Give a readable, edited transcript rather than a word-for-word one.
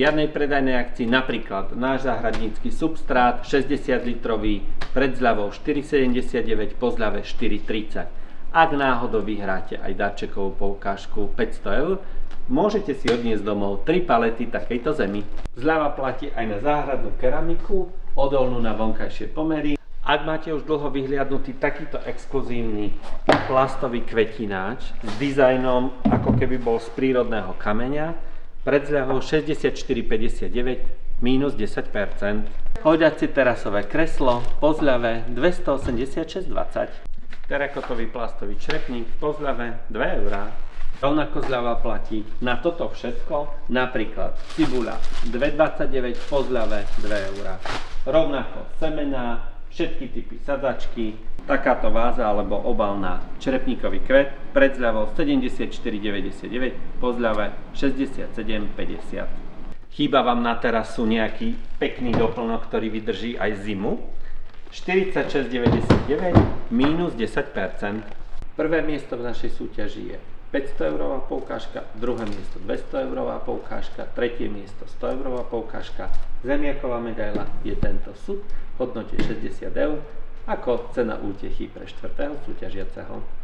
V žiadnej predajnej akcii napríklad náš záhradnícky substrát 60 litrový pred zľavou 4,79, po zľave 4,30. Ak náhodou vyhráte aj darčekovú poukážku 500 eur, môžete si odniesť domov 3 palety takejto zemi. Zľava platí aj na záhradnú keramiku, odolnú na vonkajšie pomery. Ak máte už dlho vyhliadnutý takýto exkluzívny plastový kvetináč s dizajnom, ako keby bol z prírodného kameňa, pred zľavou 64,59 minus 10%. Hodiaci terasové kreslo, po zľave 286,20. Terakotový plastový črepník, po zľave 2 eurá. Rovnako zľava platí na toto všetko, napríklad cibuľa 2,29, po zľave 2 eurá. Rovnako semená, všetky typy sadzačky, takáto váza alebo obal na črepníkový kvet, pred zľavou 74,99, po zľave 67,50. Chýba vám na terasu nejaký pekný doplnok, ktorý vydrží aj zimu? 46,99 minus 10%. Prvé miesto v našej súťaži je 500 eurová poukážka, druhé miesto 200 eurová poukážka, tretie miesto 100 eurová poukážka. Zemiaková medaila je tento sud v hodnote 60 eur ako cena útechy pre štvrtého súťažiaceho.